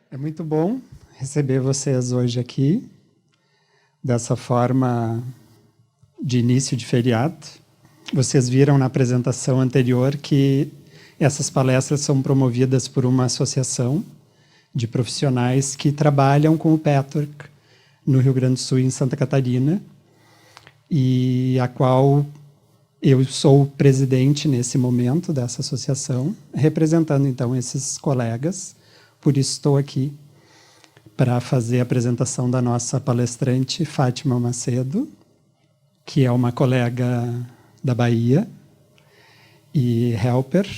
É muito bom receber vocês hoje aqui, dessa forma de início de feriado. Vocês viram na apresentação anterior que essas palestras são promovidas por uma associação de profissionais que trabalham com o Patchwork no Rio Grande do Sul e em Santa Catarina, e a qual eu sou o presidente nesse momento dessa associação, representando então esses colegas. Por isso estou aqui para fazer a apresentação da nossa palestrante, Fátima Macedo, que é uma colega da Bahia e helper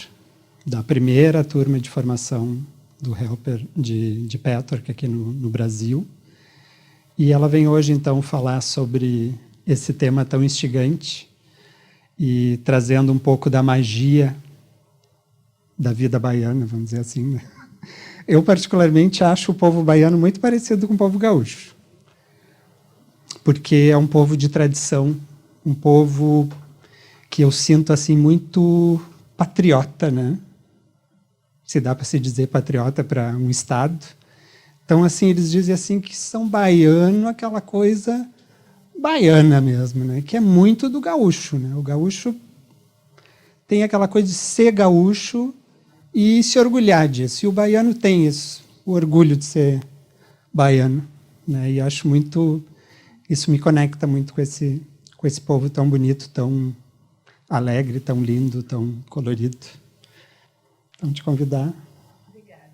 da primeira turma de formação do helper de Patchwork aqui no Brasil. E ela vem hoje, então, falar sobre esse tema tão instigante e trazendo um pouco da magia da vida baiana, vamos dizer assim, né? Eu, particularmente, acho o povo baiano muito parecido com o povo gaúcho, porque é um povo de tradição, um povo que eu sinto assim muito patriota, né? Se dá para se dizer patriota para um estado. Então, assim, eles dizem assim que são baiano, aquela coisa baiana mesmo, né? Que é muito do gaúcho, né? O gaúcho tem aquela coisa de ser gaúcho e se orgulhar disso. E o baiano tem isso, o orgulho de ser baiano, né? E acho muito, isso me conecta muito com esse povo tão bonito, tão alegre, tão lindo, tão colorido. Então, te convidar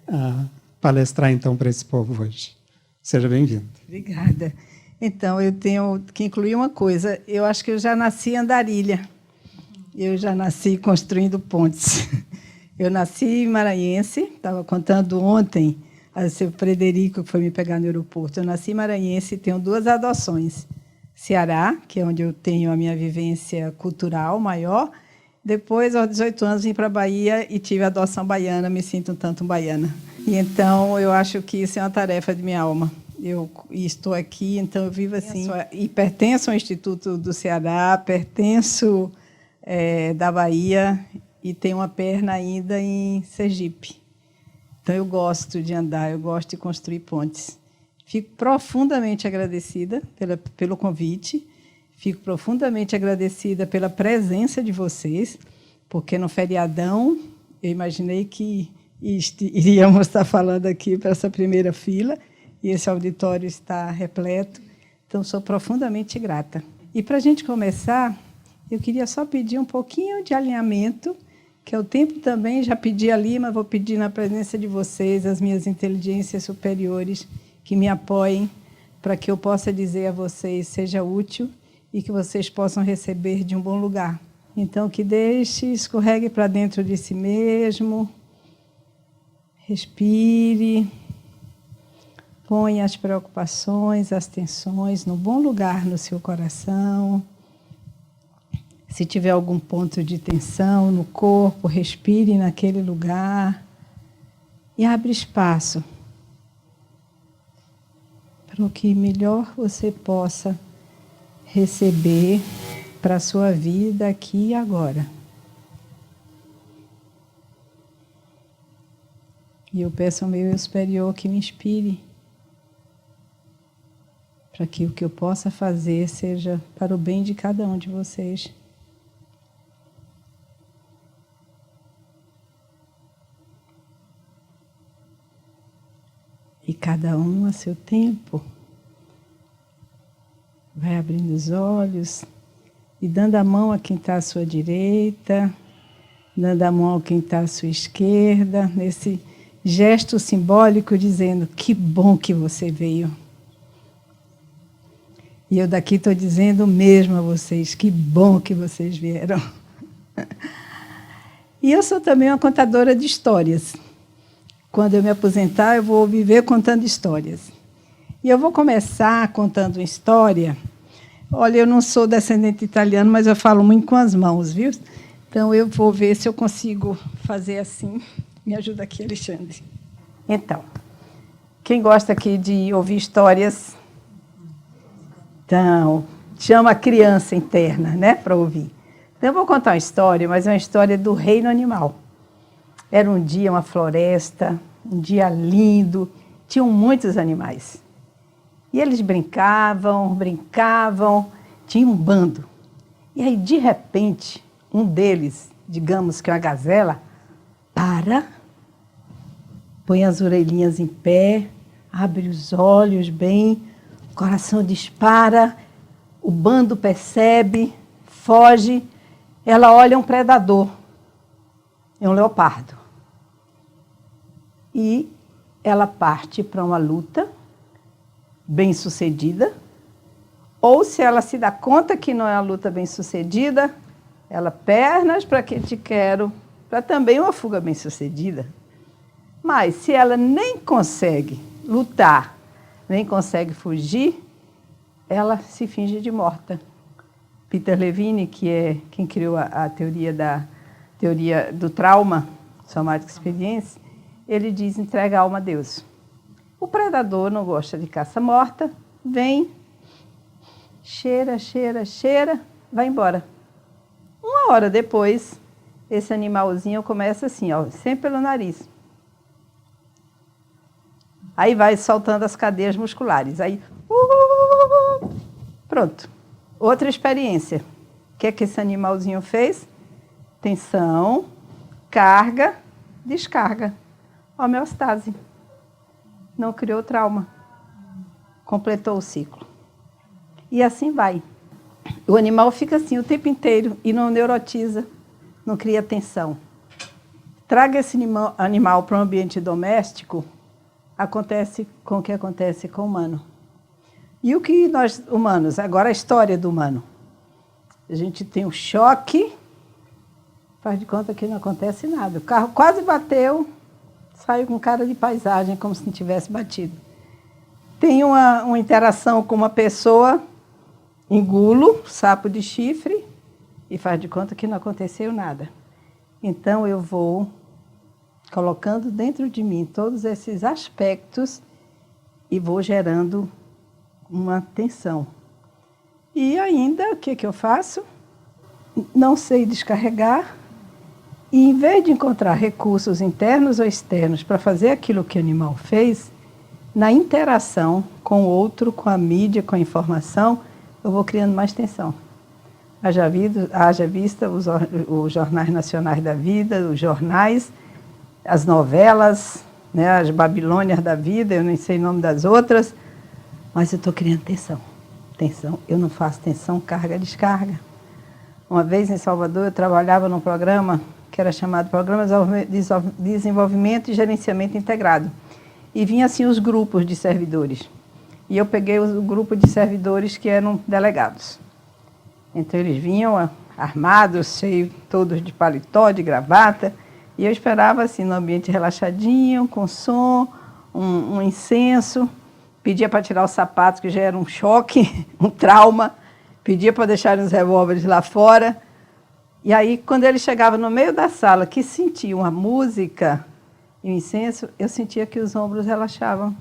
a palestrar então para esse povo hoje. Seja bem-vindo. Obrigada. Então, eu tenho que incluir uma coisa. Eu acho que eu já nasci em Andarilha. Eu já nasci construindo pontes. Eu nasci maranhense, estava contando ontem a seu Frederico, que foi me pegar no aeroporto. Eu nasci maranhense e tenho 2 adoções. Ceará, que é onde eu tenho a minha vivência cultural maior. Depois, aos 18 anos, vim para a Bahia e tive a adoção baiana, me sinto um tanto baiana. E então, eu acho que isso é uma tarefa de minha alma. Eu estou aqui, então eu vivo assim. E pertenço ao Instituto do Ceará, pertenço da Bahia e tenho uma perna ainda em Sergipe. Então, eu gosto de andar, eu gosto de construir pontes. Fico profundamente agradecida pelo convite, fico profundamente agradecida pela presença de vocês, porque no feriadão eu imaginei que iríamos estar falando aqui para essa primeira fila, e esse auditório está repleto, então sou profundamente grata. E para a gente começar, eu queria só pedir um pouquinho de alinhamento, que é o tempo também, já pedi ali, mas vou pedir na presença de vocês, as minhas inteligências superiores, que me apoiem, para que eu possa dizer a vocês, seja útil, e que vocês possam receber de um bom lugar. Então, que deixe, escorregue para dentro de si mesmo, respire, ponha as preocupações, as tensões no bom lugar no seu coração. Se tiver algum ponto de tensão no corpo, respire naquele lugar e abre espaço para o que melhor você possa receber para a sua vida aqui e agora. E eu peço ao meu eu superior que me inspire para que o que eu possa fazer seja para o bem de cada um de vocês. E cada um a seu tempo vai abrindo os olhos e dando a mão a quem está à sua direita, dando a mão a quem está à sua esquerda, nesse gesto simbólico dizendo que bom que você veio. E eu daqui estou dizendo mesmo a vocês, que bom que vocês vieram. E eu sou também uma contadora de histórias. Quando eu me aposentar, eu vou viver contando histórias. E eu vou começar contando uma história. Olha, eu não sou descendente italiano, mas eu falo muito com as mãos, viu? Então, eu vou ver se eu consigo fazer assim. Me ajuda aqui, Alexandre. Então, quem gosta aqui de ouvir histórias? Então, chama a criança interna, né, para ouvir. Então, eu vou contar uma história, mas é uma história do reino animal. Era um dia, uma floresta, um dia lindo, tinham muitos animais. E eles brincavam, tinha um bando. E aí, de repente, um deles, digamos que uma gazela, põe as orelhinhas em pé, abre os olhos bem, o coração dispara, o bando percebe, foge, ela olha um predador, é um leopardo. E ela parte para uma luta bem-sucedida, ou se ela se dá conta que não é uma luta bem-sucedida, ela pernas para que te quero, para também uma fuga bem-sucedida. Mas se ela nem consegue lutar, nem consegue fugir, ela se finge de morta. Peter Levine, que é quem criou a teoria do trauma, Somatic Experience, ele diz: entrega a alma a Deus. O predador não gosta de caça morta, vem, cheira, vai embora. Uma hora depois, esse animalzinho começa assim, ó, sempre pelo nariz. Aí vai soltando as cadeias musculares. Aí, pronto. Outra experiência. O que é que esse animalzinho fez? Tensão, carga, descarga. Homeostase. Não criou trauma. Completou o ciclo. E assim vai. O animal fica assim o tempo inteiro e não neurotiza, não cria tensão. Traga esse animal para um ambiente doméstico, acontece com o que acontece com o humano. E o que nós, humanos, agora a história do humano. A gente tem um choque, faz de conta que não acontece nada. O carro quase bateu, saiu com cara de paisagem, como se não tivesse batido. Tem uma interação com uma pessoa, engulo, sapo de chifre, e faz de conta que não aconteceu nada. Então, eu vou colocando dentro de mim todos esses aspectos e vou gerando uma tensão. E ainda, o que eu faço? Não sei descarregar, e em vez de encontrar recursos internos ou externos para fazer aquilo que o animal fez, na interação com o outro, com a mídia, com a informação, eu vou criando mais tensão. Haja vista os jornais nacionais da vida, os jornais, as novelas, né, as Babilônias da vida, eu nem sei o nome das outras, mas eu estou criando tensão. Tensão. Eu não faço tensão, carga, descarga. Uma vez em Salvador, eu trabalhava num programa que era chamado Programa de Desenvolvimento e Gerenciamento Integrado. E vinham assim os grupos de servidores. E eu peguei o grupo de servidores que eram delegados. Então eles vinham armados, cheios todos de paletó, de gravata, e eu esperava assim no ambiente relaxadinho, com som, um incenso, pedia para tirar os sapatos, que já era um choque, um trauma, pedia para deixarem os revólveres lá fora. E aí, quando ele chegava no meio da sala, que sentia uma música e o incenso, eu sentia que os ombros relaxavam.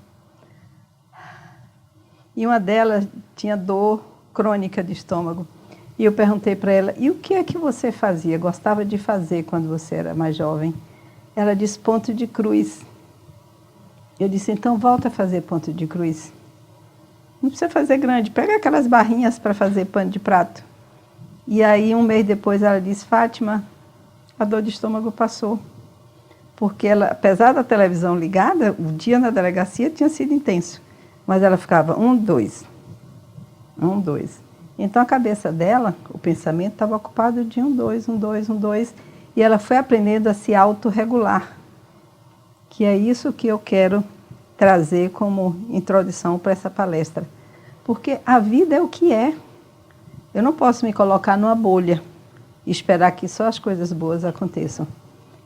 E uma delas tinha dor crônica de estômago. E eu perguntei para ela: e o que é que você fazia, gostava de fazer quando você era mais jovem? Ela disse: ponto de cruz. Eu disse: então volta a fazer ponto de cruz. Não precisa fazer grande, pega aquelas barrinhas para fazer pano de prato. E aí, um mês depois, ela disse: Fátima, a dor de estômago passou. Porque ela, apesar da televisão ligada, o dia na delegacia tinha sido intenso. Mas ela ficava 1, 2. 1, 2. Então, a cabeça dela, o pensamento estava ocupado de 1, 2, 1, 2, 1, 2. E ela foi aprendendo a se autorregular. Que é isso que eu quero trazer como introdução para essa palestra. Porque a vida é o que é. Eu não posso me colocar numa bolha e esperar que só as coisas boas aconteçam.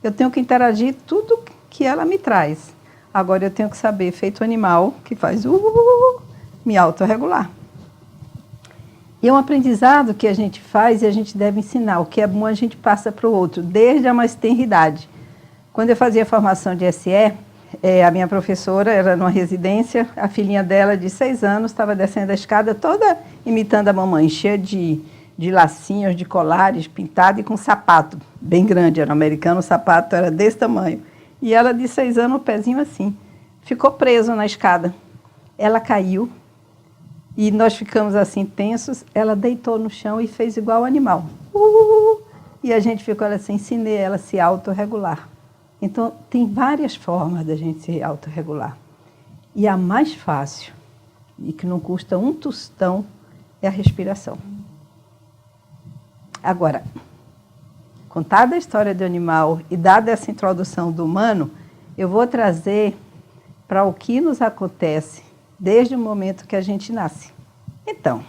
Eu tenho que interagir tudo que ela me traz. Agora eu tenho que saber, feito animal, que faz me autorregular. E é um aprendizado que a gente faz e a gente deve ensinar. O que é bom a gente passa para o outro, desde a mais tenra idade. Quando eu fazia formação de SE, a minha professora era numa residência, a filhinha dela, de 6 anos, estava descendo a escada toda imitando a mamãe, cheia de lacinhos, de colares, pintada e com sapato bem grande. Era americano, o sapato era desse tamanho. E ela, de 6 anos, o pezinho assim. ficou preso na escada. Ela caiu e nós ficamos assim tensos. Ela deitou no chão e fez igual animal. E a gente ficou assim, ensinei ela a se autorregular. Então, tem várias formas da gente se autorregular. E a mais fácil, e que não custa um tostão, é a respiração. Agora, contada a história do animal e dada essa introdução do humano, eu vou trazer para o que nos acontece desde o momento que a gente nasce. Então,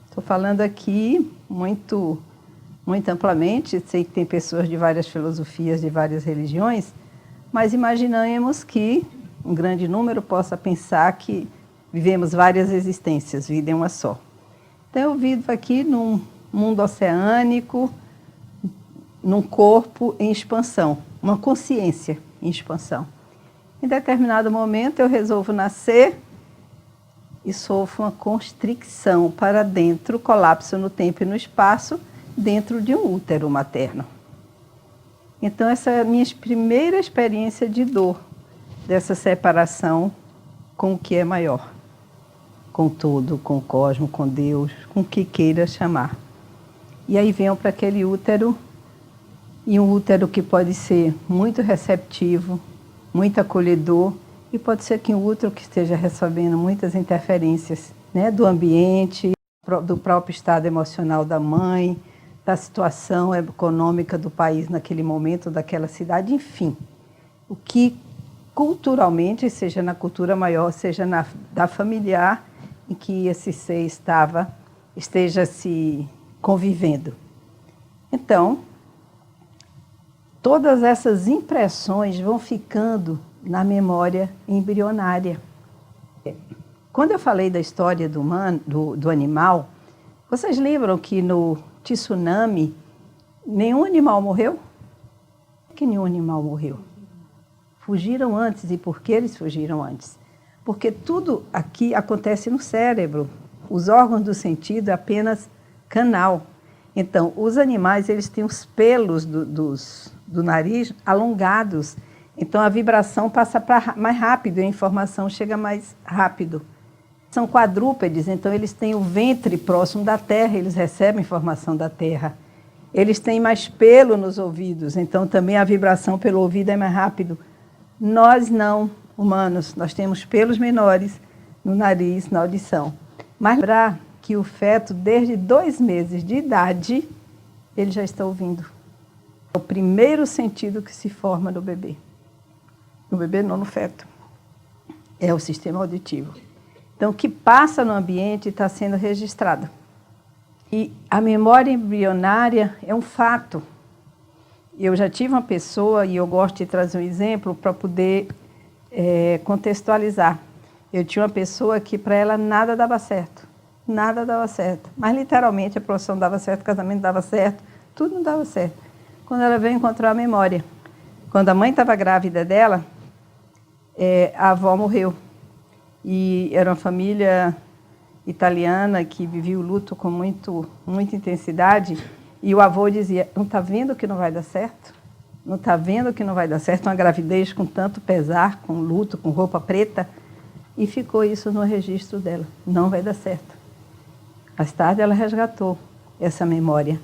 estou falando aqui muito amplamente, sei que tem pessoas de várias filosofias, de várias religiões, mas imaginemos que um grande número possa pensar que vivemos várias existências, vida é uma só. Então, eu vivo aqui num mundo oceânico, num corpo em expansão, uma consciência em expansão. Em determinado momento, eu resolvo nascer e sofro uma constricção para dentro, colapso no tempo e no espaço, dentro de um útero materno. Então, essa é a minha primeira experiência de dor, dessa separação com o que é maior, com tudo, com o cosmos, com Deus, com o que queira chamar. E aí venho para aquele útero, e um útero que pode ser muito receptivo, muito acolhedor, e pode ser que um útero que esteja recebendo muitas interferências, né, do ambiente, do próprio estado emocional da mãe, da situação econômica do país naquele momento, daquela cidade, enfim. O que culturalmente, seja na cultura maior, seja da familiar, em que esse ser esteja se convivendo. Então, todas essas impressões vão ficando na memória embrionária. Quando eu falei da história do animal, vocês lembram que no tsunami nenhum animal morreu? Por que nenhum animal morreu? Fugiram antes. E por que eles fugiram antes? Porque tudo aqui acontece no cérebro. Os órgãos do sentido é apenas canal. Então, os animais, eles têm os pelos do nariz alongados. Então, a vibração passa mais rápido e a informação chega mais rápido. São quadrúpedes, então eles têm o ventre próximo da terra, eles recebem informação da terra. Eles têm mais pelo nos ouvidos, então também a vibração pelo ouvido é mais rápido. Nós não, humanos, nós temos pelos menores no nariz, na audição. Mas lembrar que o feto, desde 2 meses de idade, ele já está ouvindo. É o primeiro sentido que se forma no bebê. No bebê não, no feto. É o sistema auditivo. Então, o que passa no ambiente está sendo registrado. E a memória embrionária é um fato. Eu já tive uma pessoa, e eu gosto de trazer um exemplo para poder contextualizar. Eu tinha uma pessoa que para ela nada dava certo. Nada dava certo. Mas literalmente a profissão dava certo, o casamento dava certo, tudo não dava certo. Quando ela veio encontrar a memória. Quando a mãe estava grávida dela, a avó morreu. E era uma família italiana que vivia o luto com muita intensidade. E o avô dizia, não está vendo que não vai dar certo? Não está vendo que não vai dar certo? Uma gravidez com tanto pesar, com luto, com roupa preta. E ficou isso no registro dela. Não vai dar certo. Mais tarde ela resgatou essa memória.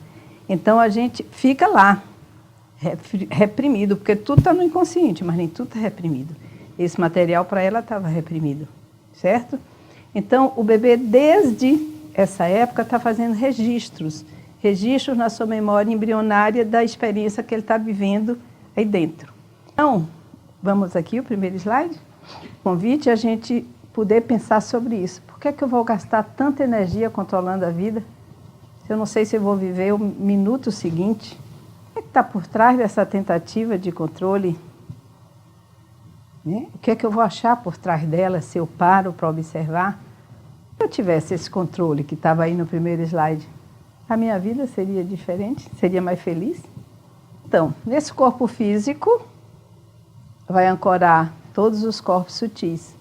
Então a gente fica lá, reprimido, porque tudo está no inconsciente, mas nem tudo está reprimido. Esse material para ela estava reprimido. Certo? Então, o bebê, desde essa época, está fazendo registros na sua memória embrionária da experiência que ele está vivendo aí dentro. Então, vamos aqui, o primeiro slide. Convite a gente poder pensar sobre isso. Por que é que eu vou gastar tanta energia controlando a vida? Se eu não sei se eu vou viver o minuto seguinte. O que é que está por trás dessa tentativa de controle? O que é que eu vou achar por trás dela se eu paro para observar? Se eu tivesse esse controle que estava aí no primeiro slide, a minha vida seria diferente? Seria mais feliz? Então, nesse corpo físico, vai ancorar todos os corpos sutis,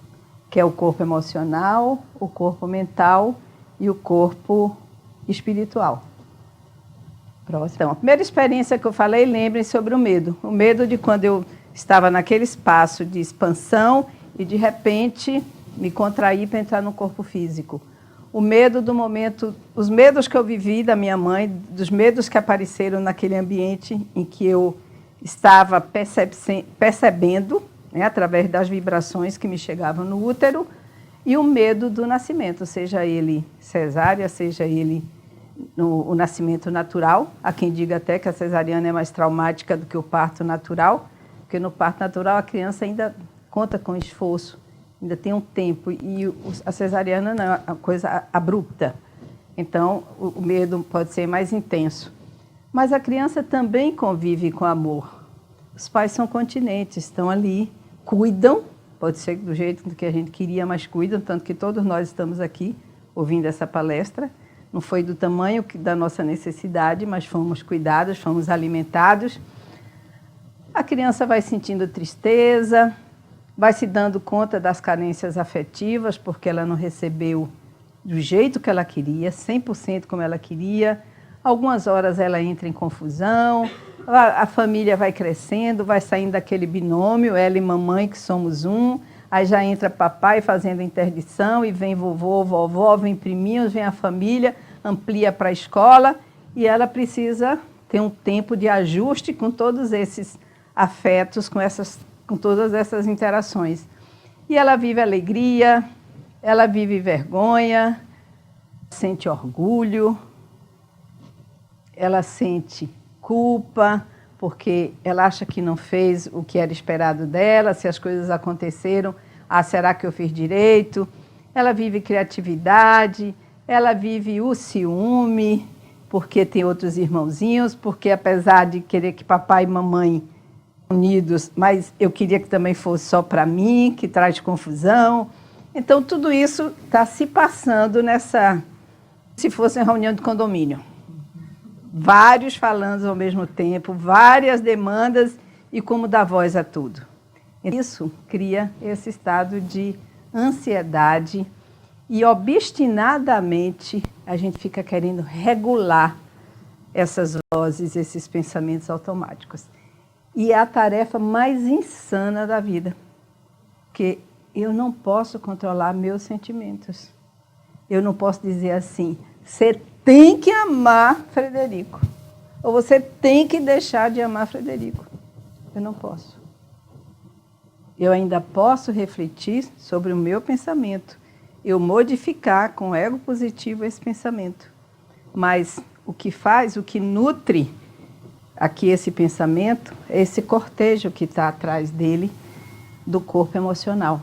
que é o corpo emocional, o corpo mental e o corpo espiritual. Próximo. Então, a primeira experiência que eu falei, lembrem sobre o medo. O medo de quando eu estava naquele espaço de expansão e, de repente, me contrair para entrar no corpo físico. O medo do momento, os medos que eu vivi da minha mãe, dos medos que apareceram naquele ambiente em que eu estava percebendo, né, através das vibrações que me chegavam no útero, e o medo do nascimento, seja ele cesárea, seja ele o nascimento natural. Há quem diga até que a cesariana é mais traumática do que o parto natural, porque no parto natural a criança ainda conta com esforço, ainda tem um tempo, e a cesariana não, é uma coisa abrupta. Então, o medo pode ser mais intenso. Mas a criança também convive com amor. Os pais são continentes, estão ali, cuidam, pode ser do jeito que a gente queria, mas cuidam, tanto que todos nós estamos aqui ouvindo essa palestra. Não foi do tamanho da nossa necessidade, mas fomos cuidados, fomos alimentados. A criança vai sentindo tristeza, vai se dando conta das carências afetivas, porque ela não recebeu do jeito que ela queria, 100% como ela queria. Algumas horas ela entra em confusão, a família vai crescendo, vai saindo daquele binômio, ela e mamãe, que somos um, aí já entra papai fazendo interdição, e vem vovô, vovó, vem priminhos, vem a família, amplia para a escola, e ela precisa ter um tempo de ajuste com todos esses afetos, com todas essas interações. E ela vive alegria, ela vive vergonha, sente orgulho, ela sente culpa, porque ela acha que não fez o que era esperado dela, se as coisas aconteceram, será que eu fiz direito? Ela vive criatividade, ela vive o ciúme, porque tem outros irmãozinhos, porque apesar de querer que papai e mamãe unidos, mas eu queria que também fosse só para mim, que traz confusão. Então, tudo isso está se passando se fosse uma reunião de condomínio. Vários falando ao mesmo tempo, várias demandas e como dar voz a tudo. Isso cria esse estado de ansiedade e, obstinadamente, a gente fica querendo regular essas vozes, esses pensamentos automáticos. E é a tarefa mais insana da vida, porque eu não posso controlar meus sentimentos. Eu não posso dizer assim, você tem que amar Frederico, ou você tem que deixar de amar Frederico. Eu não posso. Eu ainda posso refletir sobre o meu pensamento, eu modificar com ego positivo esse pensamento. Mas o que nutre aqui esse pensamento é esse cortejo que está atrás dele, do corpo emocional.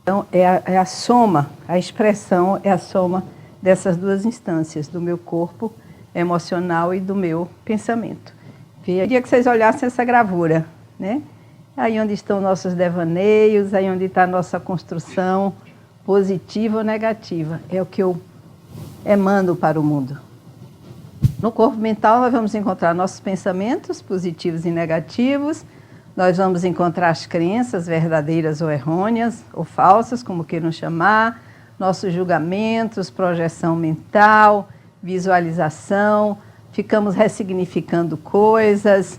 Então, é a soma, a expressão é a soma dessas duas instâncias, do meu corpo emocional e do meu pensamento. Eu queria que vocês olhassem essa gravura, né? Aí onde estão nossos devaneios, aí onde está a nossa construção positiva ou negativa. É o que eu emano para o mundo. No corpo mental, nós vamos encontrar nossos pensamentos positivos e negativos, nós vamos encontrar as crenças verdadeiras ou errôneas, ou falsas, como queiram chamar, nossos julgamentos, projeção mental, visualização, ficamos ressignificando coisas,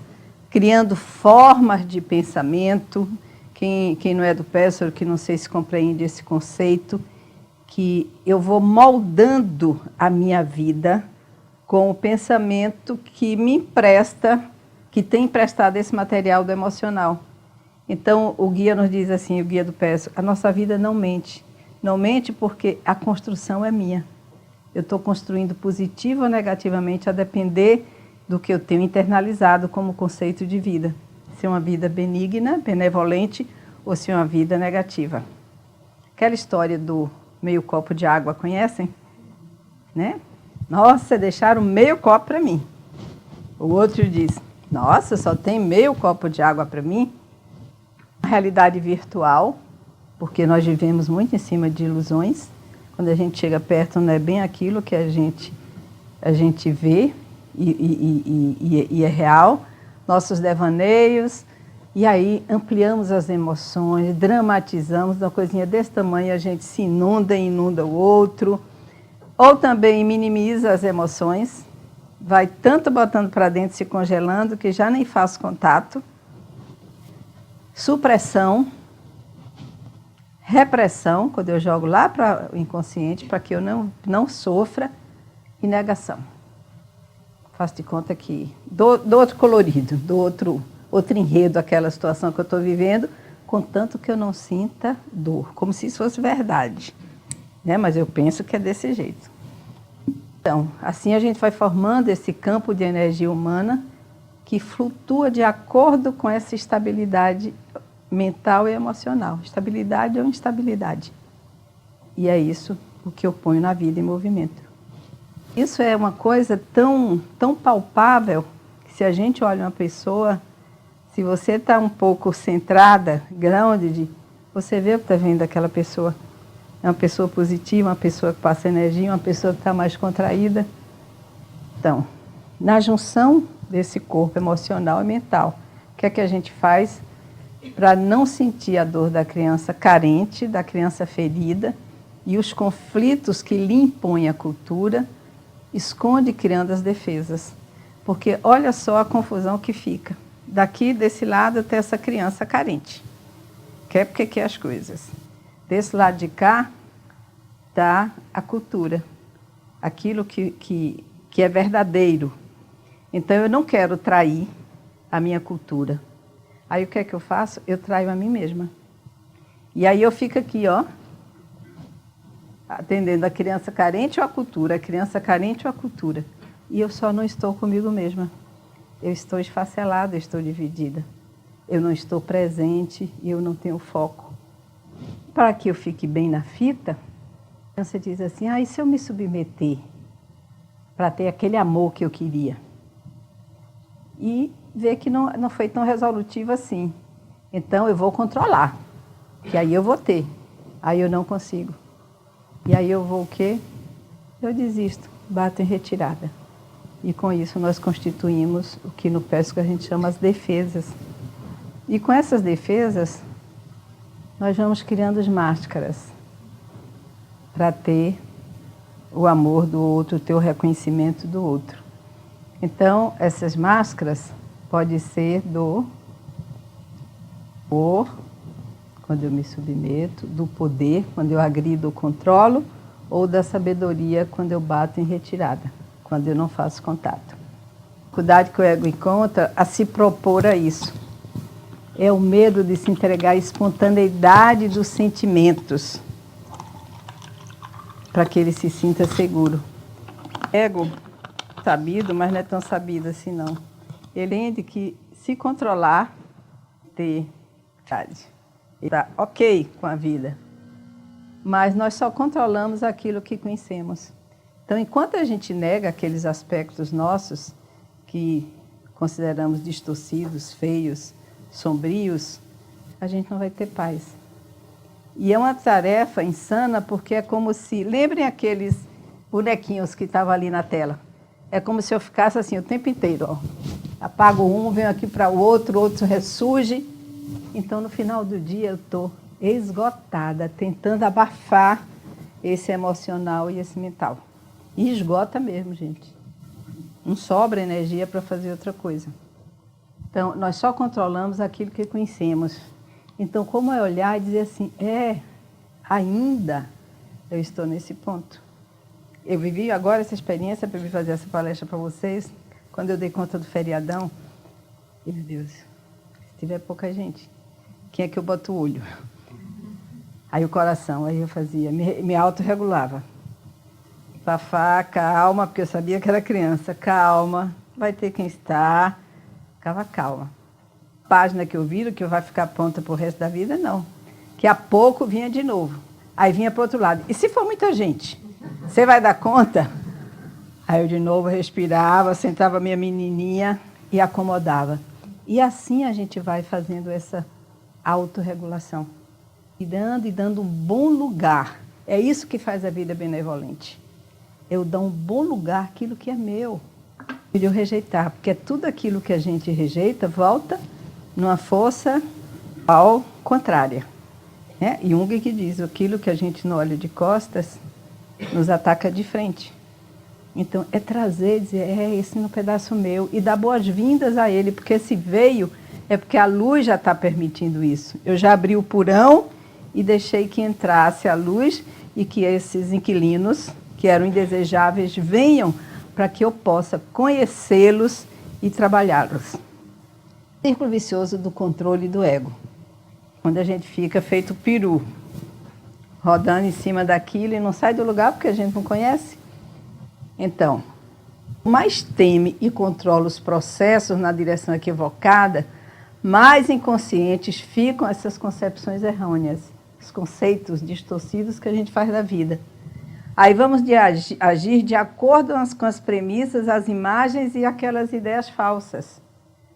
criando formas de pensamento. Quem não é do Péssaro, que não sei se compreende esse conceito, que eu vou moldando a minha vida com o pensamento que me empresta, que tem emprestado esse material do emocional. Então, o guia nos diz assim, o guia do Péssaro, a nossa vida não mente. Não mente porque a construção é minha. Eu estou construindo positivo ou negativamente a depender do que eu tenho internalizado como conceito de vida. Se é uma vida benigna, benevolente, ou se é uma vida negativa. Aquela história do meio copo de água, conhecem? Né? Nossa, deixaram meio copo para mim. O outro diz, nossa, só tem meio copo de água para mim? A realidade virtual, porque nós vivemos muito em cima de ilusões. Quando a gente chega perto, não é bem aquilo que a gente vê e é real. Nossos devaneios, e aí ampliamos as emoções, dramatizamos, uma coisinha desse tamanho, a gente se inunda e inunda o outro. Ou também minimiza as emoções, vai tanto botando para dentro, se congelando, que já nem faz contato. Supressão, repressão, quando eu jogo lá para o inconsciente, para que eu não sofra, e negação. Faço de conta que dou outro colorido, dou outro enredo àquela situação que eu estou vivendo, contanto que eu não sinta dor, como se isso fosse verdade. Né? Mas eu penso que é desse jeito. Então, assim a gente vai formando esse campo de energia humana que flutua de acordo com essa estabilidade mental e emocional. Estabilidade ou instabilidade. E é isso o que eu ponho na vida em movimento. Isso é uma coisa tão palpável que se a gente olha uma pessoa, se você está um pouco centrada, grounded, você vê o que está vendo daquela pessoa. É uma pessoa positiva, uma pessoa que passa energia, uma pessoa que está mais contraída. Então, na junção desse corpo emocional e mental, o que é que a gente faz para não sentir a dor da criança carente, da criança ferida, e os conflitos que lhe impõe a cultura, esconde criando as defesas. Porque olha só a confusão que fica. Daqui, desse lado, tem essa criança carente. Quer porque quer as coisas. Desse lado de cá está a cultura. Aquilo que é verdadeiro. Então, eu não quero trair a minha cultura. Aí, o que é que eu faço? Eu traio a mim mesma. E aí, eu fico aqui, ó, atendendo a criança carente ou a cultura, a criança carente ou a cultura. E eu só não estou comigo mesma. Eu estou esfacelada, eu estou dividida. Eu não estou presente e eu não tenho foco. Para que eu fique bem na fita, a criança diz assim, e se eu me submeter para ter aquele amor que eu queria? E ver que não foi tão resolutivo assim. Então eu vou controlar, que aí eu vou ter. Aí eu não consigo. E aí eu vou o quê? Eu desisto, bato em retirada. E com isso nós constituímos o que no PESCO a gente chama as defesas. E com essas defesas, nós vamos criando as máscaras para ter o amor do outro, ter o reconhecimento do outro. Então, essas máscaras podem ser do amor, quando eu me submeto, do poder, quando eu agrido ou controlo, ou da sabedoria, quando eu bato em retirada, quando eu não faço contato. A dificuldade que o ego encontra a se propor a isso. É o medo de se entregar à espontaneidade dos sentimentos, para que ele se sinta seguro. Ego, sabido, mas não é tão sabido assim não. Ele entende que se controlar, ter vontade. Ele está ok com a vida. Mas nós só controlamos aquilo que conhecemos. Então, enquanto a gente nega aqueles aspectos nossos que consideramos distorcidos, feios, sombrios, a gente não vai ter paz. E é uma tarefa insana porque é como se... Lembrem aqueles bonequinhos que estavam ali na tela. É como se eu ficasse assim o tempo inteiro. Ó. Apago um, venho aqui para o outro ressurge. Então, no final do dia, eu estou esgotada, tentando abafar esse emocional e esse mental. E esgota mesmo, gente. Não sobra energia para fazer outra coisa. Então, nós só controlamos aquilo que conhecemos. Então, como é olhar e dizer assim, ainda eu estou nesse ponto. Eu vivi agora essa experiência para vir fazer essa palestra para vocês, quando eu dei conta do feriadão. E, meu Deus, se tiver pouca gente, quem é que eu boto o olho? Aí o coração, aí eu fazia, me autorregulava. Fafá, calma, porque eu sabia que era criança, calma, vai ter quem está, ficava calma. Página que eu viro, que vai ficar pronta para o resto da vida, não. Que a pouco vinha de novo. Aí vinha para o outro lado. E se for muita gente? Você vai dar conta? Aí eu de novo respirava, sentava minha menininha e acomodava. E assim a gente vai fazendo essa autorregulação. E dando um bom lugar. É isso que faz a vida benevolente. Eu dou um bom lugar àquilo que é meu. E eu rejeitar, porque tudo aquilo que a gente rejeita volta numa força ao contrária. Jung que diz, aquilo que a gente não olha de costas, nos ataca de frente. Então, é trazer, dizer, esse é um pedaço meu, e dar boas-vindas a ele, porque se veio, é porque a luz já está permitindo isso. Eu já abri o porão, e deixei que entrasse a luz e que esses inquilinos, que eram indesejáveis, venham para que eu possa conhecê-los e trabalhá-los. Círculo vicioso do controle do ego, onde a gente fica feito peru, rodando em cima daquilo e não sai do lugar porque a gente não conhece. Então, mais teme e controla os processos na direção equivocada, mais inconscientes ficam essas concepções errôneas, os conceitos distorcidos que a gente faz da vida. Aí vamos agir de acordo com as premissas, as imagens e aquelas ideias falsas.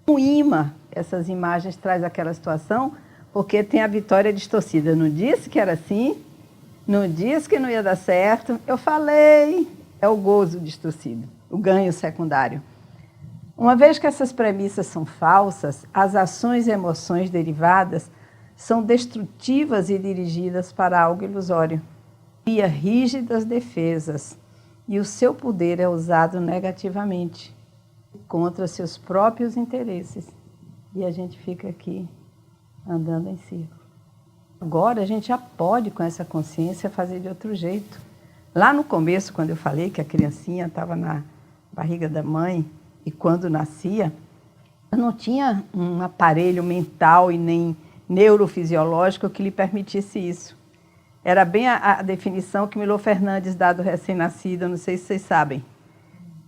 Um imã, essas imagens traz aquela situação, porque tem a vitória distorcida. Não disse que era assim, não disse que não ia dar certo, eu falei. É o gozo distorcido, o ganho secundário. Uma vez que essas premissas são falsas, as ações e emoções derivadas são destrutivas e dirigidas para algo ilusório. Cria rígidas defesas e o seu poder é usado negativamente contra seus próprios interesses. E a gente fica aqui andando em círculo. Agora a gente já pode, com essa consciência, fazer de outro jeito. Lá no começo, quando eu falei que a criancinha estava na barriga da mãe e quando nascia, eu não tinha um aparelho mental e nem neurofisiológico que lhe permitisse isso. Era bem a definição que Milor Fernandes dá do recém-nascido, não sei se vocês sabem.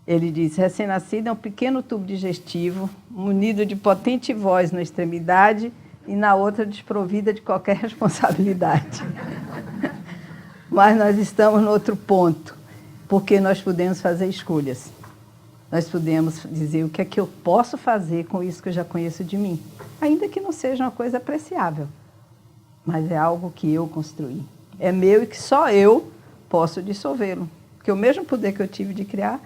Ele diz, recém-nascido é um pequeno tubo digestivo, munido de potente voz na extremidade e na outra desprovida de qualquer responsabilidade. Mas nós estamos no outro ponto, porque nós podemos fazer escolhas. Nós podemos dizer o que é que eu posso fazer com isso que eu já conheço de mim, ainda que não seja uma coisa apreciável, mas é algo que eu construí. É meu e que só eu posso dissolvê-lo, porque o mesmo poder que eu tive de criar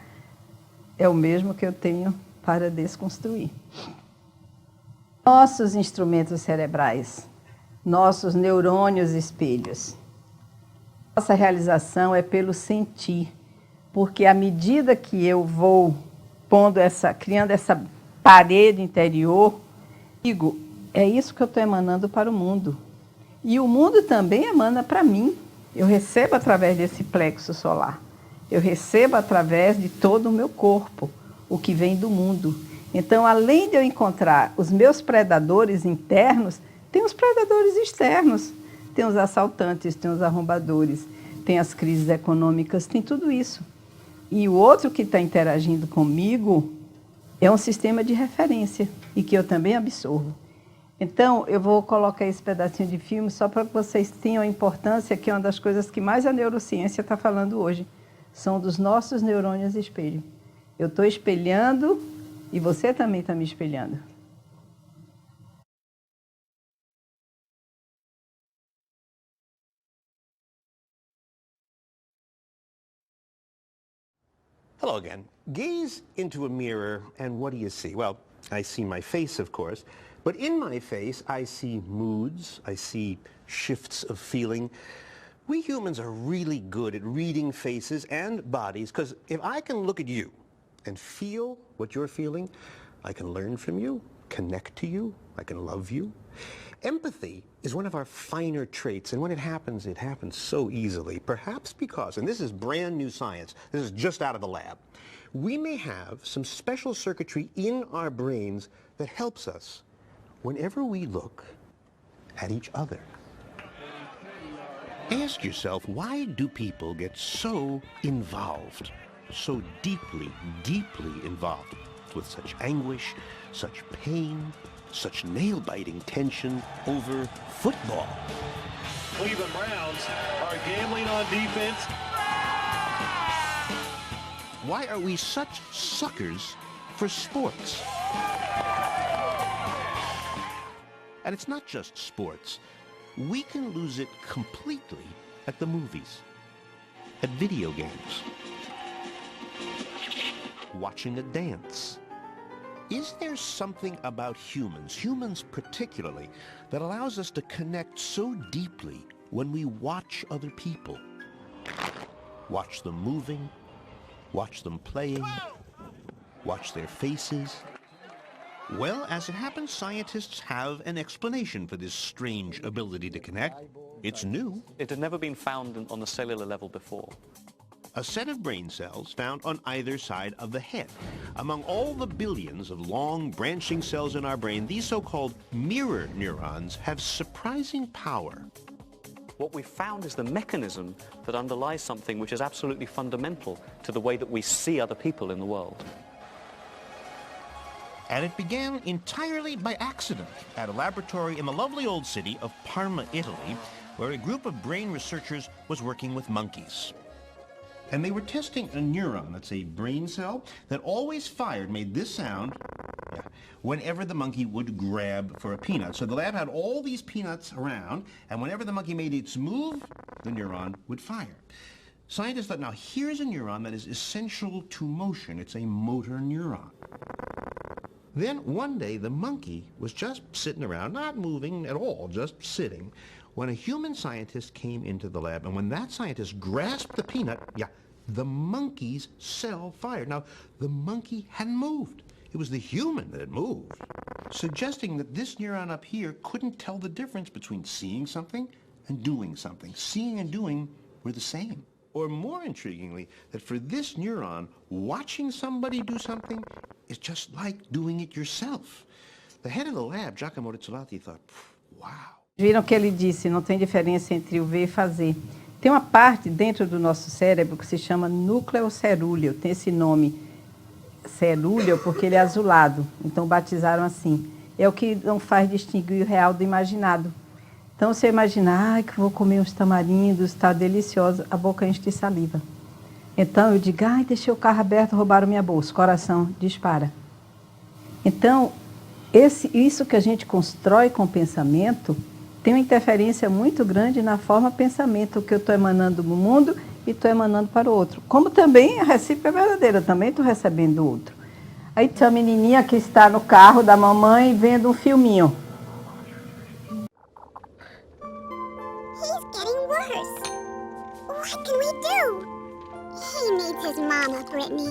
é o mesmo que eu tenho para desconstruir. Nossos instrumentos cerebrais, nossos neurônios espelhos. Nossa realização é pelo sentir, porque à medida que eu vou criando essa parede interior, digo, é isso que eu estou emanando para o mundo. E o mundo também emana para mim. Eu recebo através desse plexo solar. Eu recebo através de todo o meu corpo, o que vem do mundo. Então, além de eu encontrar os meus predadores internos, tem os predadores externos. Tem os assaltantes, tem os arrombadores, tem as crises econômicas, tem tudo isso. E o outro que está interagindo comigo é um sistema de referência e que eu também absorvo. Então, eu vou colocar esse pedacinho de filme só para que vocês tenham a importância, que é uma das coisas que mais a neurociência está falando hoje. São dos nossos neurônios espelho. Eu estou espelhando e você também está me espelhando. Hello again. Gaze into a mirror and what do you see? Well, I see my face, of course, but in my face I see moods, I see shifts of feeling. We humans are really good at reading faces and bodies because if I can look at you and feel what you're feeling, I can learn from you, connect to you, I can love you. Empathy is one of our finer traits, and when it happens so easily, perhaps because, and this is brand new science, this is just out of the lab, we may have some special circuitry in our brains that helps us whenever we look at each other. Ask yourself, why do people get so involved, so deeply, deeply involved with such anguish, such pain, such nail-biting tension over football? Cleveland Browns are gambling on defense. Why are we such suckers for sports? And it's not just sports. We can lose it completely at the movies, at video games, watching a dance. Is there something about humans particularly, that allows us to connect so deeply when we watch other people? Watch them moving, watch them playing, watch their faces. Well, as it happens, scientists have an explanation for this strange ability to connect. It's new. It had never been found on the cellular level before. A set of brain cells found on either side of the head. Among all the billions of long branching cells in our brain, these so-called mirror neurons have surprising power. What we found is the mechanism that underlies something which is absolutely fundamental to the way that we see other people in the world. And it began entirely by accident at a laboratory in the lovely old city of Parma, Italy, where a group of brain researchers was working with monkeys. And they were testing a neuron, that's a brain cell, that always made this sound whenever the monkey would grab for a peanut. So the lab had all these peanuts around, and whenever the monkey made its move, the neuron would fire. Scientists thought, now here's a neuron that is essential to motion. It's a motor neuron. Then one day the monkey was just sitting around, not moving at all, just sitting, when a human scientist came into the lab. And when that scientist grasped the peanut, the monkey's cell fired. Now, the monkey hadn't moved. It was the human that had moved, suggesting that this neuron up here couldn't tell the difference between seeing something and doing something. Seeing and doing were the same. Or more intriguingly, that for this neuron, watching somebody do something is just like doing it yourself. The head of the lab, Giacomo Rizzolatti, thought, wow. Viram que ele disse, não tem diferença entre o ver e fazer. Tem uma parte dentro do nosso cérebro que se chama núcleo cerúleo, tem esse nome, cerúleo, porque ele é azulado, então batizaram assim. É o que não faz distinguir o real do imaginado. Então, você imagina, que vou comer uns tamarindos, está delicioso, a boca enche de saliva. Então, eu digo, deixei o carro aberto, roubaram minha bolsa, coração dispara. Então, isso que a gente constrói com o pensamento tem uma interferência muito grande na forma pensamento que eu estou emanando no mundo e estou emanando para o outro. Como também a recíproca é verdadeira, também estou recebendo o outro. Aí tem a menininha que está no carro da mamãe vendo um filminho. What can we do? He needs his mama, Brittany.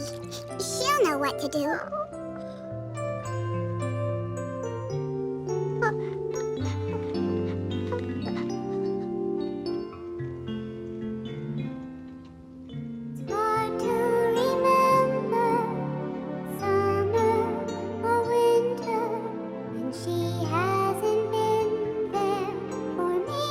She'll know what to do. It's hard to remember summer or winter when she hasn't been there for me.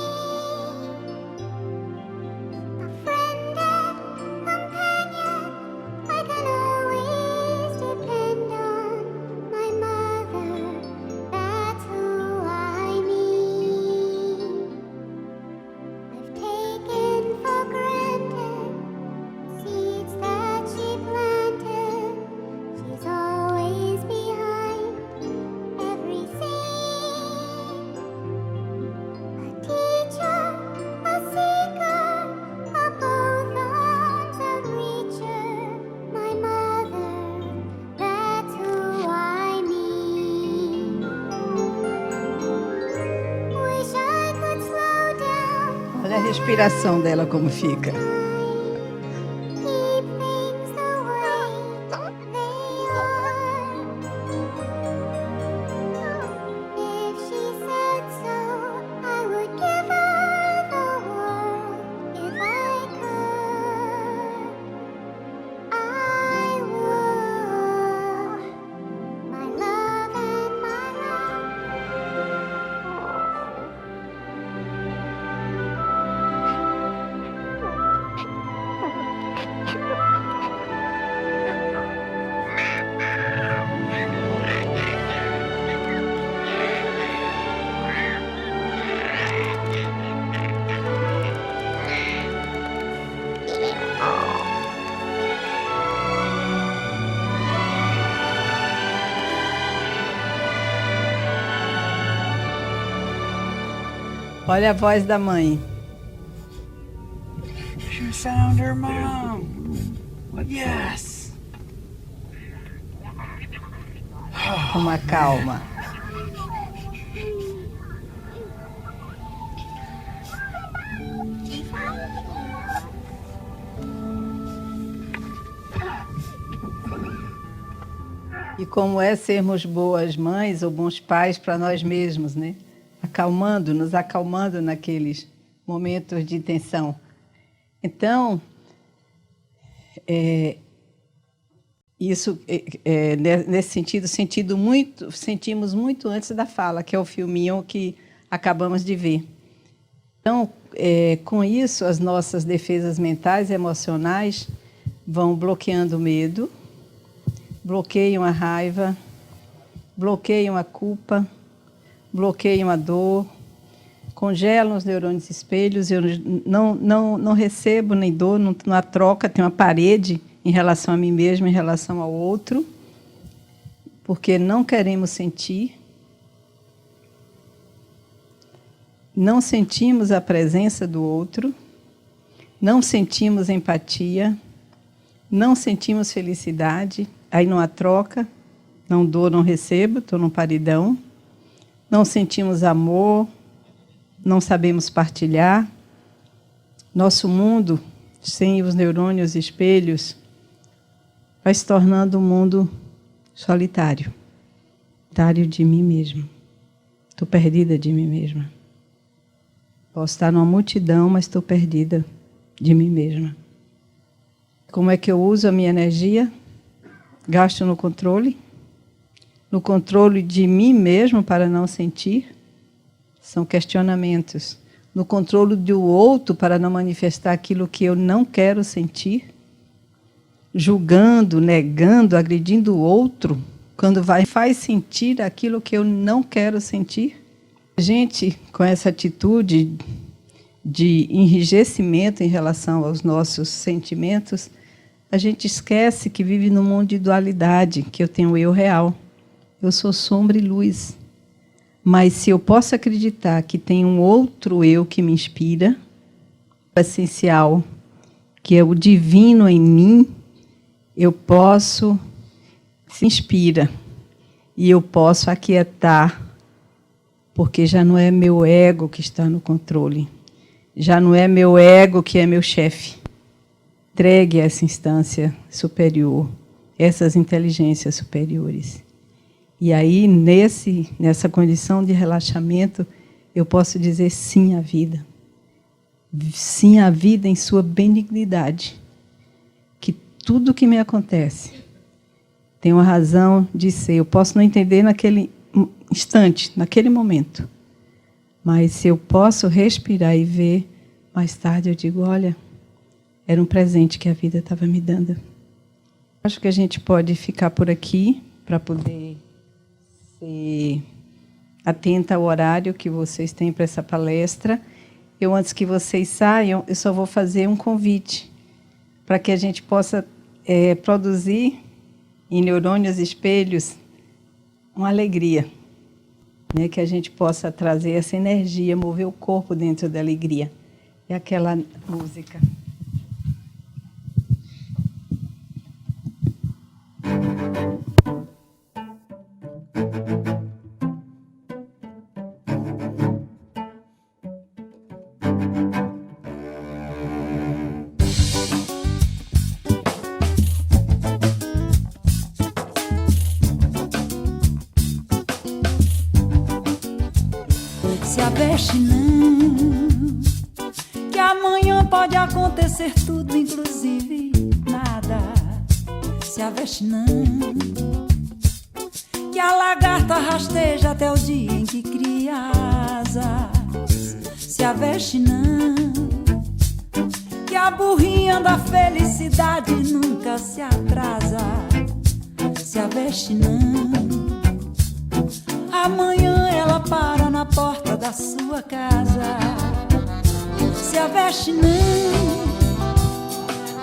I can always depend on my mother. That's who I need. I've taken for granted seeds that she planted. She's always behind every scene. A teacher, a seeker, a both arms outreacher. My mother, that's who I need. Wish I could slow down. Olha a respiração dela como fica. Keep things the way they are. If she said so, I would give her the world if I could. I would. My love and my Olha a voz da mãe. You found her mom. Yes. Com uma calma. E E como é sermos boas mães ou bons pais para nós mesmos, né? Nos acalmando naqueles momentos de tensão. Então, isso, nesse sentido, sentimos muito antes da fala, que é o filminho que acabamos de ver. Então, com isso, as nossas defesas mentais e emocionais vão bloqueando o medo, bloqueiam a raiva, bloqueiam a culpa, bloqueiam a dor, congelam os neurônios espelhos. Eu não recebo nem dor, não há troca, tem uma parede em relação a mim mesmo, em relação ao outro, porque não queremos sentir, não sentimos a presença do outro, não sentimos empatia, não sentimos felicidade, aí não há troca, não dou, não recebo, estou num paredão, não sentimos amor, não sabemos partilhar. Nosso mundo, sem os neurônios espelhos, vai se tornando um mundo solitário, solitário de mim mesma. Estou perdida de mim mesma. Posso estar numa multidão, mas estou perdida de mim mesma. Como é que eu uso a minha energia? Gasto no controle de mim mesmo para não sentir. São questionamentos. No controle do outro para não manifestar aquilo que eu não quero sentir. Julgando, negando, agredindo o outro, quando faz sentir aquilo que eu não quero sentir. A gente, com essa atitude de enrijecimento em relação aos nossos sentimentos, a gente esquece que vive num mundo de dualidade, que eu tenho o eu real. Eu sou sombra e luz. Mas se eu posso acreditar que tem um outro eu que me inspira, o essencial, que é o divino em mim, eu posso, se inspira, e eu posso aquietar, porque já não é meu ego que está no controle, já não é meu ego que é meu chefe. Entregue essa instância superior, essas inteligências superiores. E aí, nessa condição de relaxamento, eu posso dizer sim à vida. Sim à vida em sua benignidade. Que tudo que me acontece tem uma razão de ser. Eu posso não entender naquele instante, naquele momento. Mas se eu posso respirar e ver, mais tarde eu digo, olha, era um presente que a vida estava me dando. Acho que a gente pode ficar por aqui para poder ser atenta ao horário que vocês têm para essa palestra. Eu, antes que vocês saiam, eu só vou fazer um convite para que a gente possa produzir em neurônios espelhos uma alegria, né? Que a gente possa trazer essa energia, mover o corpo dentro da alegria. É aquela música. Se aveste não, que amanhã pode acontecer tudo, inclusive nada. Se aveste não, que a lagarta rasteja até o dia em que cria asas. Se aveste não, que a burrinha da felicidade nunca se atrasa. Se aveste não, amanhã ela para na porta da sua casa. Se aveste não,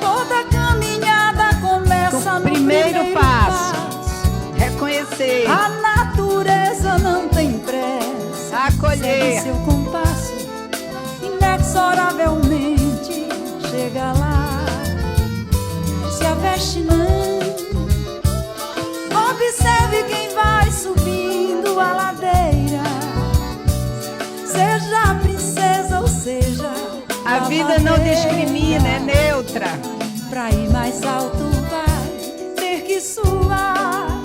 toda caminhada começa no primeiro passo. Reconhecer. A natureza não tem pressa. Acolher. Segue seu compasso, inexoravelmente chega lá. Se aveste não, observe quem vai subindo a ladeira. Seja a princesa ou seja a vida não discrimina, é neutra. Pra ir mais alto vai ter que suar.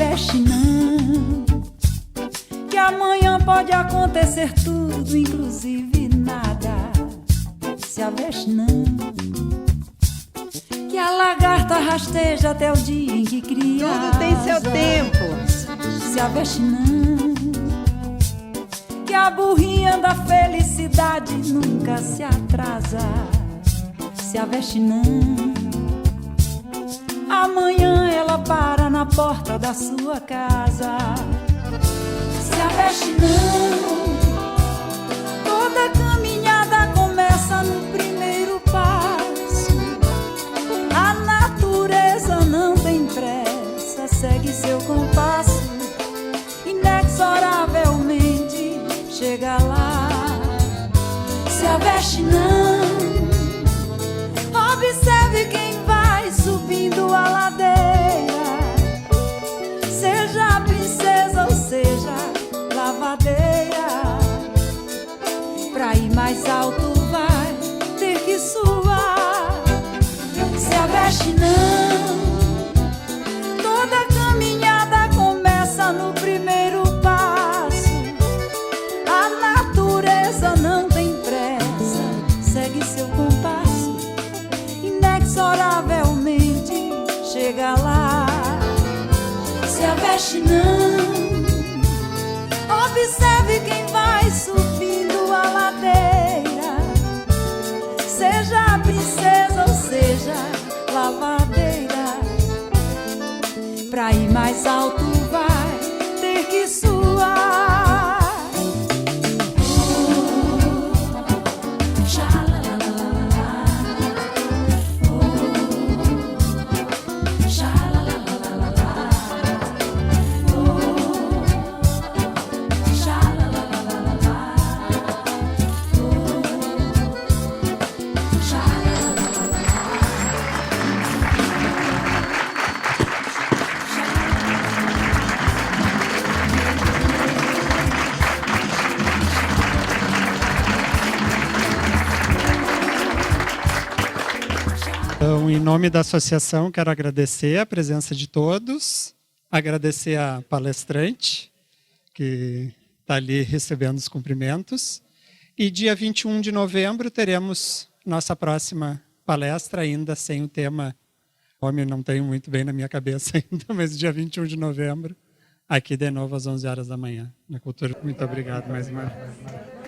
aveste não, que amanhã pode acontecer tudo, inclusive nada. Se aveste não, que a lagarta rasteja até o dia em que cria Tudo tem seu asas. tempo. Se aveste não, que a burrinha da felicidade nunca se atrasa. Se aveste não, amanhã ela para na porta da sua casa. Se aveste não, toda caminhada começa no primeiro passo. A natureza não tem pressa, segue seu compasso, inexoravelmente chega lá. Se aveste não, observe quem vai subindo a ladeira, seja princesa ou seja lavadeira. Pra ir mais alto vai ter que suar. Se aveste não, toda caminhada começa no primeiro passo. A natureza não tem pressa, segue seu compasso, inexoravelmente chega lá. Se aveste não, observe quem vai subindo a ladeira, seja princesa ou seja lavadeira. Pra ir mais alto vai ter que suar. Então, em nome da associação, quero agradecer a presença de todos, agradecer a palestrante, que está ali recebendo os cumprimentos. E dia 21 de novembro teremos nossa próxima palestra, ainda sem o tema, nome não tenho muito bem na minha cabeça ainda, mas dia 21 de novembro, aqui de novo às 11 horas da manhã, na Cultura. Muito obrigado mais uma vez.